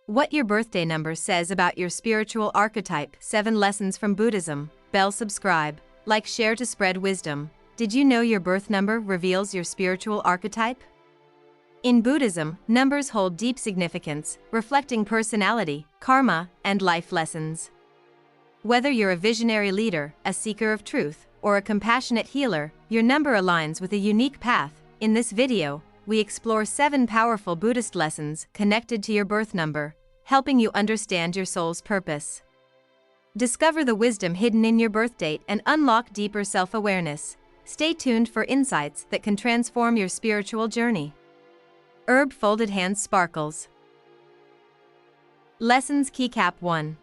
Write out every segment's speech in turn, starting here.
What your birthday number says about your spiritual archetype. 7 Lessons from Buddhism. Bell subscribe, like, share to spread wisdom. Did you know your birth number reveals your spiritual archetype? In Buddhism, numbers hold deep significance, reflecting personality, karma, and life lessons. Whether you're a visionary leader, a seeker of truth, or a compassionate healer, your number aligns with a unique path. In this video, we explore 7 powerful Buddhist lessons connected to your birth number, helping you understand your soul's purpose. Discover the wisdom hidden in your birth date and unlock deeper self-awareness. Stay tuned for insights that can transform your spiritual journey. Herb folded hands sparkles. Lessons Keycap 1.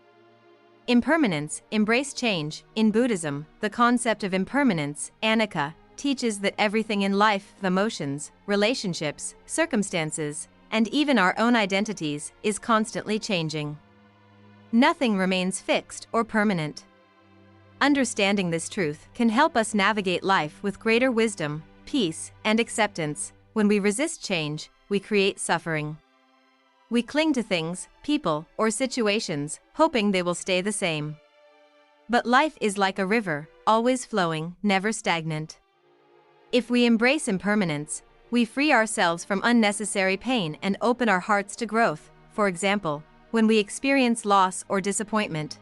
Impermanence, embrace change. In Buddhism, the concept of impermanence, anicca, teaches that everything in life, the emotions, relationships, circumstances, and even our own identities, is constantly changing. Nothing remains fixed or permanent. Understanding this truth can help us navigate life with greater wisdom, peace, and acceptance. When we resist change, we create suffering. We cling to things, people, or situations, hoping they will stay the same. But life is like a river, always flowing, never stagnant. If we embrace impermanence, we free ourselves from unnecessary pain and open our hearts to growth. For example, when we experience loss or disappointment.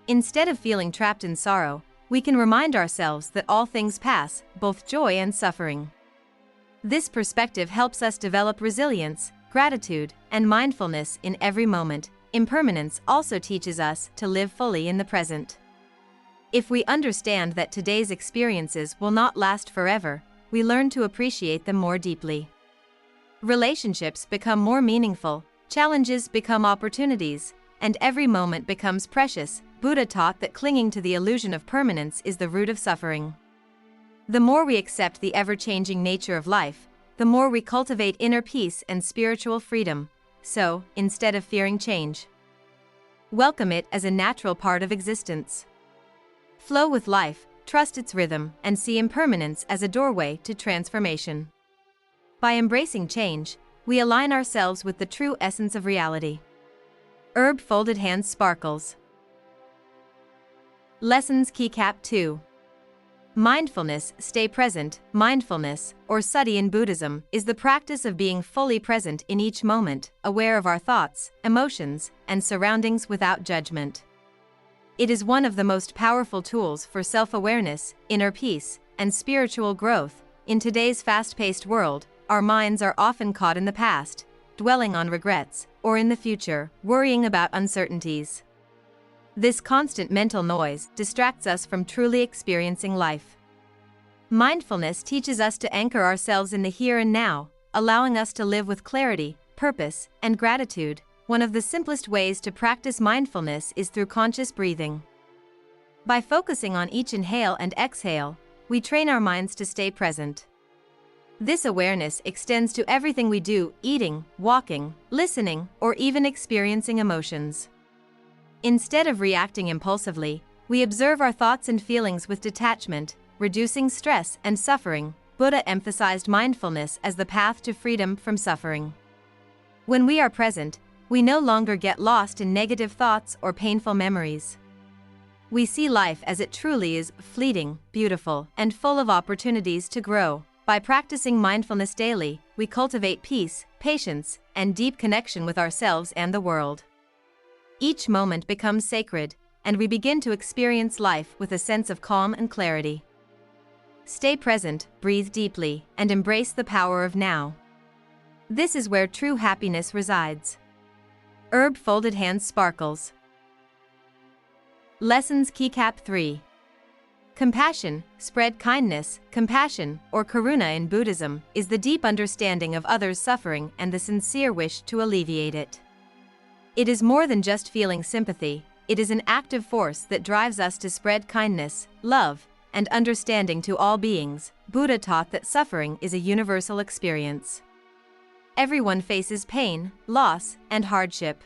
Instead of feeling trapped in sorrow, we can remind ourselves that all things pass, both joy and suffering. This perspective helps us develop resilience, gratitude, and mindfulness in every moment. Impermanence also teaches us to live fully in the present. If we understand that today's experiences will not last forever, we learn to appreciate them more deeply. Relationships become more meaningful, challenges become opportunities, and every moment becomes precious. Buddha taught that clinging to the illusion of permanence is the root of suffering. The more we accept the ever-changing nature of life, the more we cultivate inner peace and spiritual freedom. So, instead of fearing change, welcome it as a natural part of existence. Flow with life, trust its rhythm, and see impermanence as a doorway to transformation. By embracing change, we align ourselves with the true essence of reality. Herb folded hands sparkles. Lessons Keycap 2. Mindfulness, stay present. Mindfulness, or sati in Buddhism, is the practice of being fully present in each moment, aware of our thoughts, emotions, and surroundings without judgment. It is one of the most powerful tools for self-awareness, inner peace, and spiritual growth. In today's fast-paced world, our minds are often caught in the past, dwelling on regrets, or in the future, worrying about uncertainties. This constant mental noise distracts us from truly experiencing life. Mindfulness teaches us to anchor ourselves in the here and now, allowing us to live with clarity, purpose, and gratitude. One of the simplest ways to practice mindfulness is through conscious breathing. By focusing on each inhale and exhale, we train our minds to stay present. This awareness extends to everything we do: eating, walking, listening, or even experiencing emotions. Instead of reacting impulsively, we observe our thoughts and feelings with detachment, reducing stress and suffering. Buddha emphasized mindfulness as the path to freedom from suffering. When we are present, we no longer get lost in negative thoughts or painful memories. We see life as it truly is: fleeting, beautiful, and full of opportunities to grow. By practicing mindfulness daily, we cultivate peace, patience, and deep connection with ourselves and the world. Each moment becomes sacred, and we begin to experience life with a sense of calm and clarity. Stay present, breathe deeply, and embrace the power of now. This is where true happiness resides. Herb folded hands sparkles. Lessons Keycap 3. Compassion, spread kindness. Compassion, or karuna in Buddhism, is the deep understanding of others' suffering and the sincere wish to alleviate it. It is more than just feeling sympathy, it is an active force that drives us to spread kindness, love, and understanding to all beings. Buddha taught that suffering is a universal experience. Everyone faces pain, loss, and hardship.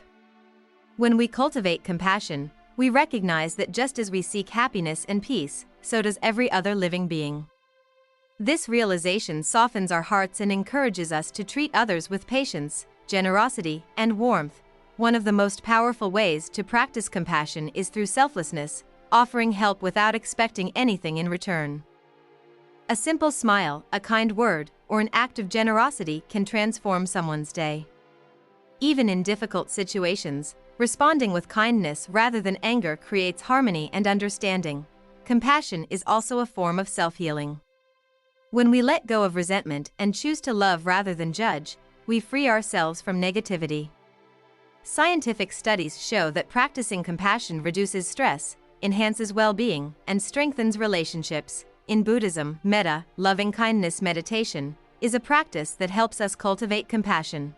When we cultivate compassion, we recognize that just as we seek happiness and peace, so does every other living being. This realization softens our hearts and encourages us to treat others with patience, generosity, and warmth. one of the most powerful ways to practice compassion is through selflessness, offering help without expecting anything in return. A simple smile, a kind word, or an act of generosity can transform someone's day. Even in difficult situations, responding with kindness rather than anger creates harmony and understanding. Compassion is also a form of self-healing. When we let go of resentment and choose to love rather than judge, we free ourselves from negativity. Scientific studies show that practicing compassion reduces stress, enhances well-being, and strengthens relationships. In Buddhism, metta, loving-kindness meditation, is a practice that helps us cultivate compassion.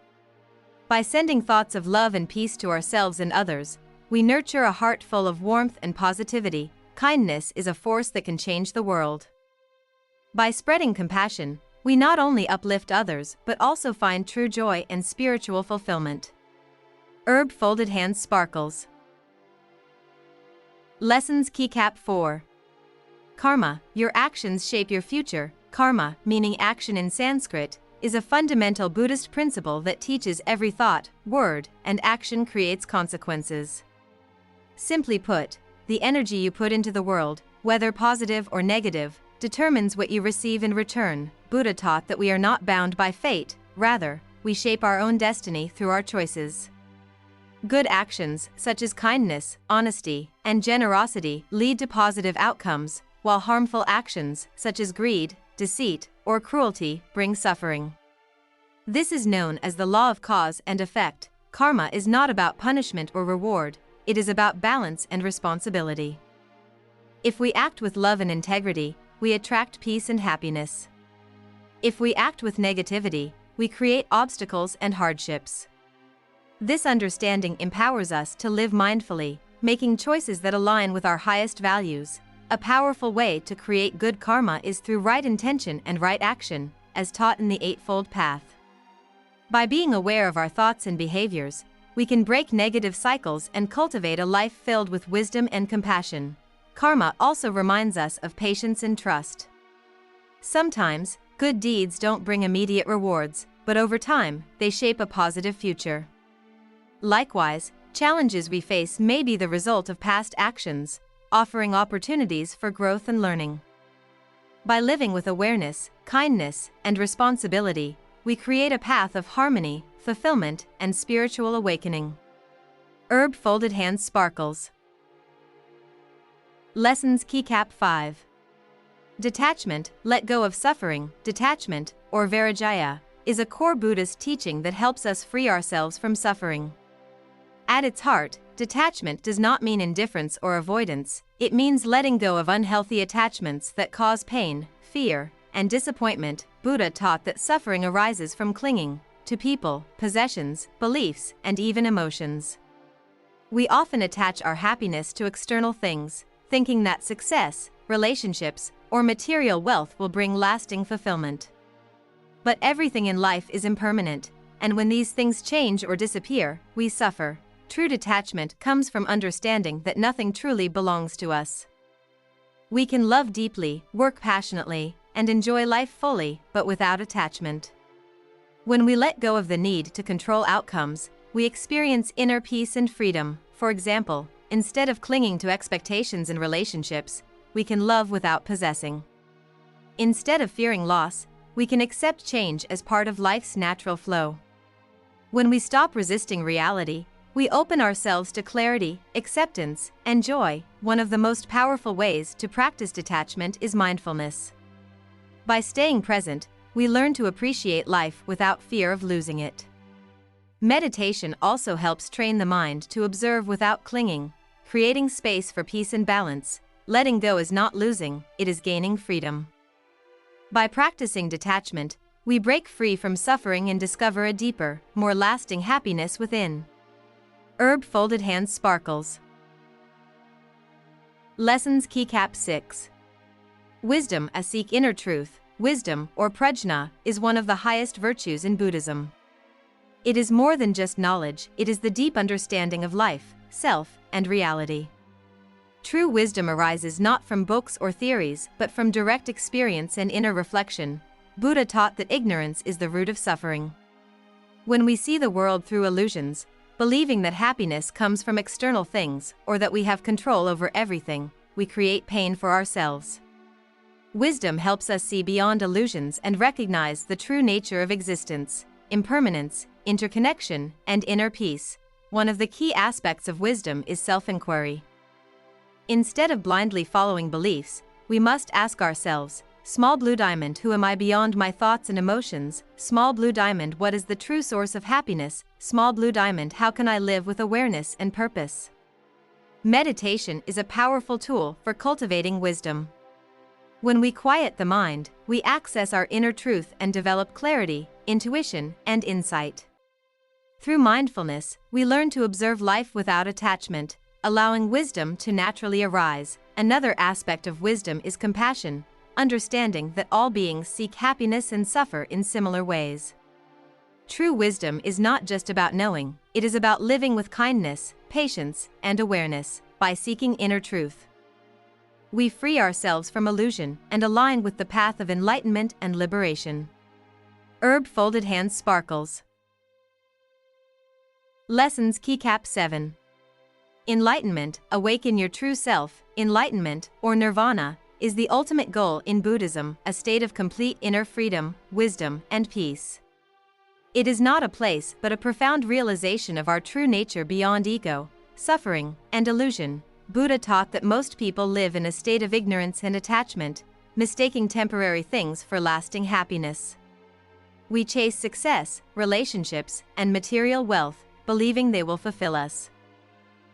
By sending thoughts of love and peace to ourselves and others, we nurture a heart full of warmth and positivity. Kindness is a force that can change the world. By spreading compassion, we not only uplift others but also find true joy and spiritual fulfillment. Herb folded hands sparkles. Lessons Keycap 4. Karma, your actions shape your future. Karma, meaning action in Sanskrit, is a fundamental Buddhist principle that teaches every thought, word, and action creates consequences. Simply put, the energy you put into the world, whether positive or negative, determines what you receive in return. Buddha taught that we are not bound by fate, rather, we shape our own destiny through our choices. Good actions, such as kindness, honesty, and generosity, lead to positive outcomes, while harmful actions, such as greed, deceit, or cruelty, bring suffering. This is known as the law of cause and effect. Karma is not about punishment or reward, it is about balance and responsibility. If we act with love and integrity, we attract peace and happiness. If we act with negativity, we create obstacles and hardships. This understanding empowers us to live mindfully, making choices that align with our highest values. A powerful way to create good karma is through right intention and right action, as taught in the Eightfold Path. By being aware of our thoughts and behaviors, we can break negative cycles and cultivate a life filled with wisdom and compassion. Karma also reminds us of patience and trust. Sometimes, good deeds don't bring immediate rewards, but over time, they shape a positive future. Likewise, challenges we face may be the result of past actions, offering opportunities for growth and learning. By living with awareness, kindness, and responsibility, we create a path of harmony, fulfillment, and spiritual awakening. Herb folded hands sparkles. Lessons Keycap 5. Detachment, let go of suffering. Detachment, or Vairagya, is a core Buddhist teaching that helps us free ourselves from suffering. At its heart, detachment does not mean indifference or avoidance, it means letting go of unhealthy attachments that cause pain, fear, and disappointment. Buddha taught that suffering arises from clinging to people, possessions, beliefs, and even emotions. We often attach our happiness to external things, thinking that success, relationships, or material wealth will bring lasting fulfillment. But everything in life is impermanent, and when these things change or disappear, we suffer. True detachment comes from understanding that nothing truly belongs to us. We can love deeply, work passionately, and enjoy life fully, but without attachment. When we let go of the need to control outcomes, we experience inner peace and freedom. For example, instead of clinging to expectations in relationships, we can love without possessing. Instead of fearing loss, we can accept change as part of life's natural flow. When we stop resisting reality, we open ourselves to clarity, acceptance, and joy. One of the most powerful ways to practice detachment is mindfulness. By staying present, we learn to appreciate life without fear of losing it. Meditation also helps train the mind to observe without clinging, creating space for peace and balance. Letting go is not losing, it is gaining freedom. By practicing detachment, we break free from suffering and discover a deeper, more lasting happiness within. Herb folded hands sparkles. Lessons Keycap 6. Wisdom, seek inner truth. Wisdom, or prajna, is one of the highest virtues in Buddhism. It is more than just knowledge, it is the deep understanding of life, self, and reality. True wisdom arises not from books or theories, but from direct experience and inner reflection. Buddha taught that ignorance is the root of suffering. When we see the world through illusions, Believing that happiness comes from external things or that we have control over everything, we create pain for ourselves. Wisdom helps us see beyond illusions and recognize the true nature of existence, impermanence, interconnection, and inner peace. One of the key aspects of wisdom is self-inquiry. Instead of blindly following beliefs, we must ask ourselves, small blue diamond, who am I beyond my thoughts and emotions? Small blue diamond, what is the true source of happiness? Small blue diamond, how can I live with awareness and purpose? Meditation is a powerful tool for cultivating wisdom. When we quiet the mind, we access our inner truth and develop clarity, intuition, and insight. Through mindfulness, we learn to observe life without attachment, allowing wisdom to naturally arise. Another aspect of wisdom is compassion, understanding that all beings seek happiness and suffer in similar ways. True wisdom is not just about knowing, it is about living with kindness, patience, and awareness. By seeking inner truth, we free ourselves from illusion and align with the path of enlightenment and liberation. Herb folded hands sparkles. Lessons Keycap 7. Enlightenment, awaken your true self. Enlightenment, or nirvana, is the ultimate goal in Buddhism, a state of complete inner freedom, wisdom, and peace. It is not a place but a profound realization of our true nature beyond ego, suffering, and illusion. Buddha taught that most people live in a state of ignorance and attachment, mistaking temporary things for lasting happiness. We chase success, relationships, and material wealth, believing they will fulfill us.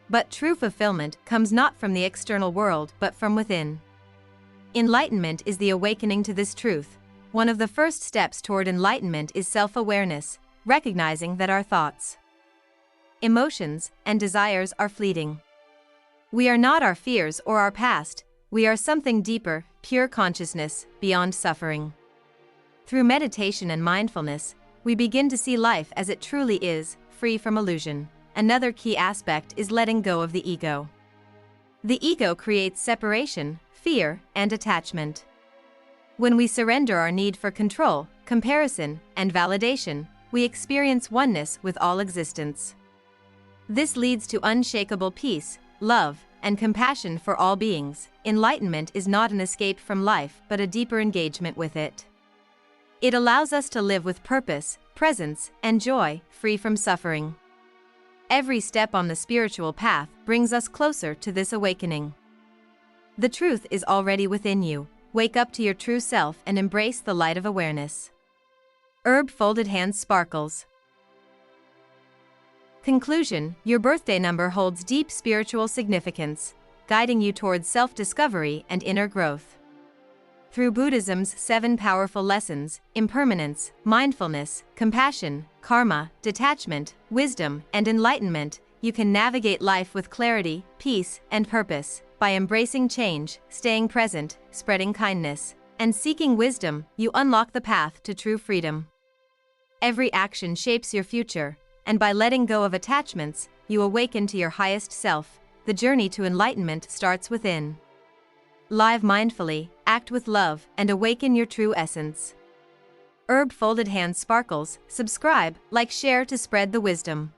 But true fulfillment comes not from the external world but from within. Enlightenment is the awakening to this truth. One of the first steps toward enlightenment is self-awareness, recognizing that our thoughts, emotions, and desires are fleeting. We are not our fears or our past, we are something deeper, pure consciousness, beyond suffering. Through meditation and mindfulness, we begin to see life as it truly is, free from illusion. Another key aspect is letting go of the ego. The ego creates separation, fear, and attachment. When we surrender our need for control, comparison, and validation, we experience oneness with all existence. This leads to unshakable peace, love, and compassion for all beings. Enlightenment is not an escape from life but a deeper engagement with it. It allows us to live with purpose, presence, and joy, free from suffering. Every step on the spiritual path brings us closer to this awakening. The truth is already within you. Wake up to your true self and embrace the light of awareness. Herb folded hands sparkles. Conclusion: your birthday number holds deep spiritual significance, guiding you towards self-discovery and inner growth. Through Buddhism's 7 powerful lessons, impermanence, mindfulness, compassion, karma, detachment, wisdom, and enlightenment, you can navigate life with clarity, peace, and purpose. By embracing change, staying present, spreading kindness, and seeking wisdom, you unlock the path to true freedom. Every action shapes your future, and by letting go of attachments, you awaken to your highest self. The journey to enlightenment starts within. Live mindfully, act with love, and awaken your true essence. Herb folded hands sparkles. Subscribe, like, share to spread the wisdom.